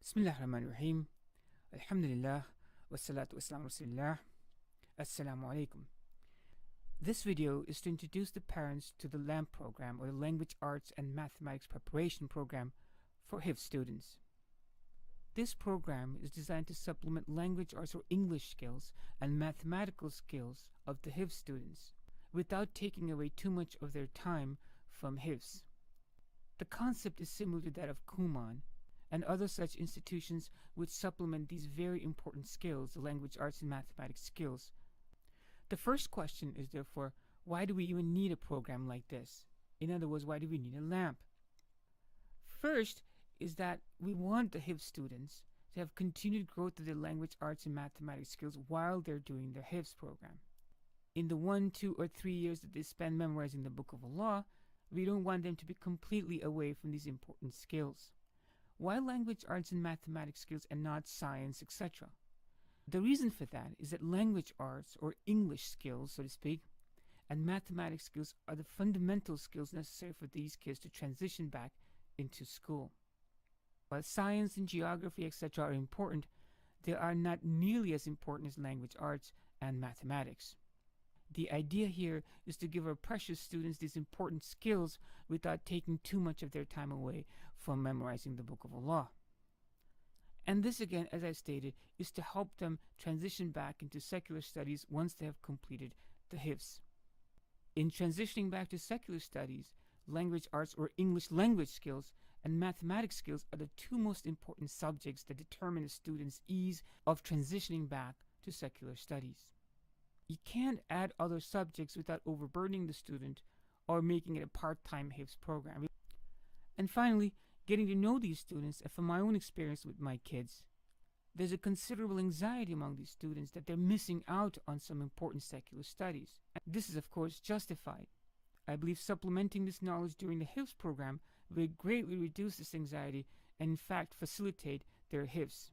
Bismillahirrahmanirrahim. Alhamdulillah. Wassalatu wassalamu rasulillah. Assalamu alaikum. This video is to introduce the parents to the LAMP program, or the Language Arts and Mathematics Preparation Program for Hifz students. This program is designed to supplement language arts or English skills and mathematical skills of the Hifz students without taking away too much of their time from Hifz. The concept is similar to that of Kumon and other such institutions which supplement these very important skills, the language arts and mathematics skills. The first question is therefore, why do we even need a program like this? In other words, why do we need a LAMP? First is that we want the Hifz students to have continued growth of their language arts and mathematics skills while they're doing their Hifz program. In the 1, 2, or 3 years that they spend memorizing the Book of Allah, we don't want them to be completely away from these important skills. Why language arts and mathematics skills and not science, etc.? The reason for that is that language arts, or English skills, so to speak, and mathematics skills are the fundamental skills necessary for these kids to transition back into school. While science and geography, etc. are important, they are not nearly as important as language arts and mathematics. The idea here is to give our precious students these important skills without taking too much of their time away from memorizing the Book of Allah. And this again, as I stated, is to help them transition back into secular studies once they have completed the Hifz. In transitioning back to secular studies, language arts or English language skills and mathematics skills are the two most important subjects that determine a student's ease of transitioning back to secular studies. You can't add other subjects without overburdening the student or making it a part-time Hifz program. And finally, getting to know these students, and from my own experience with my kids, there's a considerable anxiety among these students that they're missing out on some important secular studies. And this is of course justified. I believe supplementing this knowledge during the Hifz program will greatly reduce this anxiety and in fact facilitate their Hifz.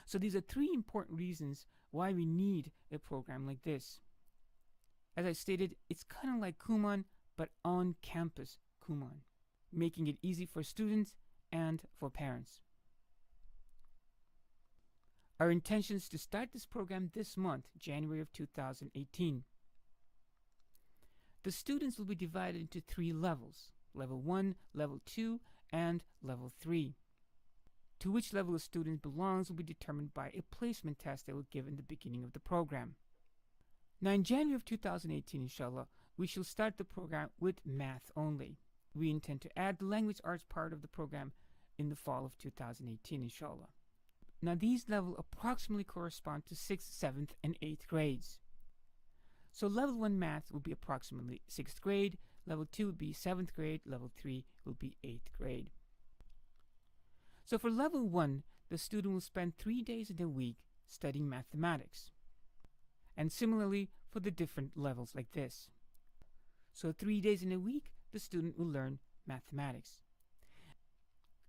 So these are three important reasons why we need a program like this. As I stated, it's kind of like Kumon, but on-campus Kumon, making it easy for students and for parents. Our intention is to start this program this month, January of 2018. The students will be divided into 3 levels, Level 1, Level 2, and Level 3. To which level a student belongs will be determined by a placement test they will give in the beginning of the program. Now in January of 2018, inshallah, we shall start the program with math only. We intend to add the language arts part of the program in the fall of 2018, inshallah. Now these levels approximately correspond to 6th, 7th, and 8th grades. So level 1 math will be approximately 6th grade, level 2 will be 7th grade, level 3 will be 8th grade. So for level 1, the student will spend 3 days in a week studying mathematics. And similarly for the different levels like this. So 3 days in a week, the student will learn mathematics.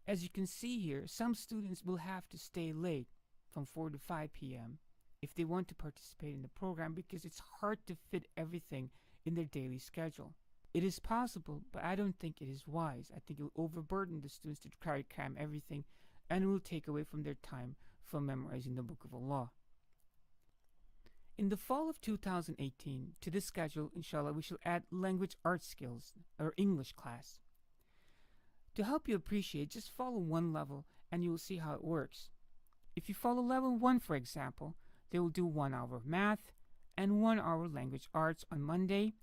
As you can see here, some students will have to stay late from 4 to 5 p.m. if they want to participate in the program because it's hard to fit everything in their daily schedule. It is possible, but I don't think it is wise. I think it will overburden the students to try to cram everything, and it will take away from their time from memorizing the Book of Allah. In the fall of 2018, to this schedule, inshallah, we shall add language arts skills, or English class. To help you appreciate, just follow one level and you will see how it works. If you follow level 1, for example, they will do 1 hour of math and 1 hour language arts on Monday,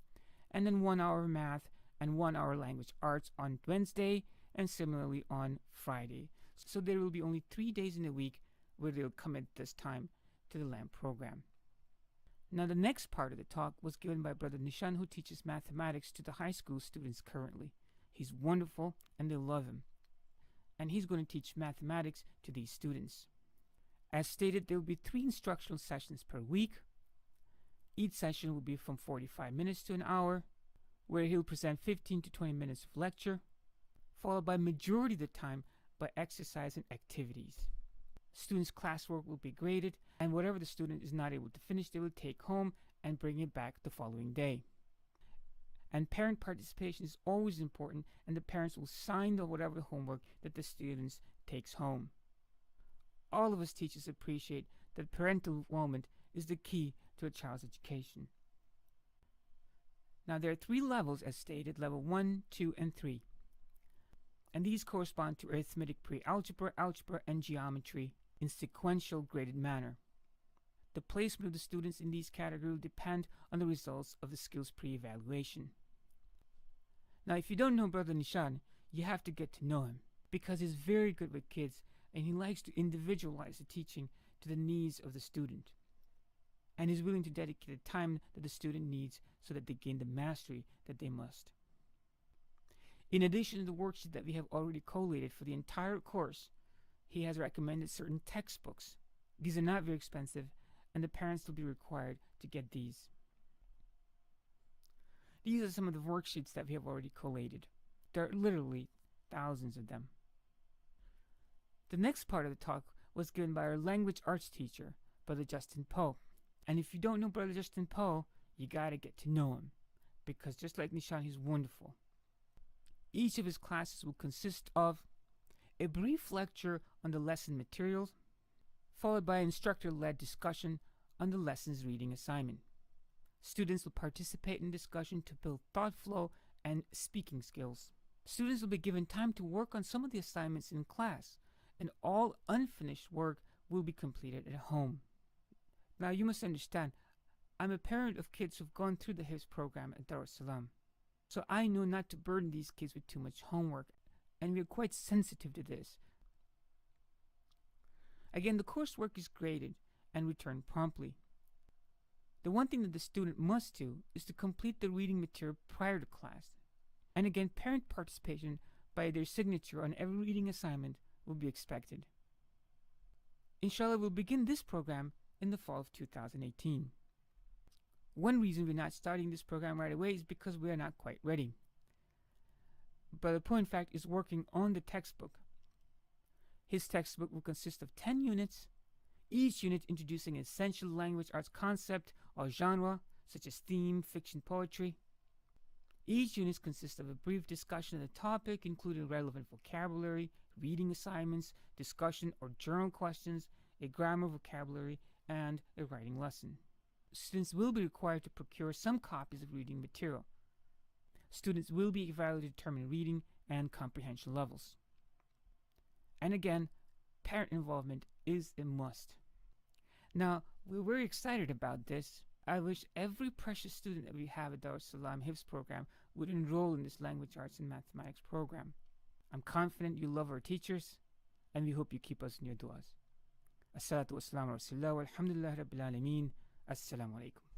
and then 1 hour math and 1 hour language arts on Wednesday, and similarly on Friday. So there will be only 3 days in a week where they'll commit this time to the LAMP program. Now the next part of the talk was given by Brother Nishan, who teaches mathematics to the high school students currently. He's wonderful and they love him. And he's going to teach mathematics to these students. As stated, there will be 3 instructional sessions per week. Each session will be from 45 minutes to an hour, where he'll present 15 to 20 minutes of lecture, followed by majority of the time by exercise and activities. Students' classwork will be graded, and whatever the student is not able to finish, they will take home and bring it back the following day. And parent participation is always important, and the parents will sign the whatever homework that the students takes home. All of us teachers appreciate that parental involvement is the key to a child's education. Now, there are 3 levels as stated: level 1, 2, and 3. And these correspond to arithmetic, pre-algebra, algebra, and geometry in sequential graded manner. The placement of the students in these categories will depend on the results of the skills pre-evaluation. Now, if you don't know Brother Nishan, you have to get to know him, because he's very good with kids and he likes to individualize the teaching to the needs of the student. And is willing to dedicate the time that the student needs so that they gain the mastery that they must. In addition to the worksheet that we have already collated for the entire course, he has recommended certain textbooks. These are not very expensive, and the parents will be required to get these. These are some of the worksheets that we have already collated. There are literally thousands of them. The next part of the talk was given by our language arts teacher, Brother Justin Poe. And if you don't know Brother Justin Poe, you gotta get to know him, because just like Nishan, he's wonderful. Each of his classes will consist of a brief lecture on the lesson materials, followed by an instructor-led discussion on the lesson's reading assignment. Students will participate in discussion to build thought flow and speaking skills. Students will be given time to work on some of the assignments in class, and all unfinished work will be completed at home. Now, you must understand, I'm a parent of kids who've gone through the HIFZ program at Dar es Salaam, so I know not to burden these kids with too much homework, and we are quite sensitive to this. Again, the coursework is graded and returned promptly. The one thing that the student must do is to complete the reading material prior to class. And again, parent participation by their signature on every reading assignment will be expected. Inshallah, we'll begin this program in the fall of 2018. One reason we're not starting this program right away is because we are not quite ready. Brother Poe, in fact, is working on the textbook. His textbook will consist of 10 units, each unit introducing an essential language arts concept or genre, such as theme, fiction, poetry. Each unit consists of a brief discussion of the topic, including relevant vocabulary, reading assignments, discussion or journal questions, a grammar vocabulary, and a writing lesson. Students will be required to procure some copies of reading material. Students will be evaluated to determine reading and comprehension levels. And again, parent involvement is a must. Now, we're very excited about this. I wish every precious student that we have at Dar es Salaam HIFZ program would enroll in this language arts and mathematics program. I'm confident you love our teachers, and we hope you keep us in your du'as. As-salatu was-salamu ala rasulillah walhamdulillahi rabbil alameen. Assalamu alaikum.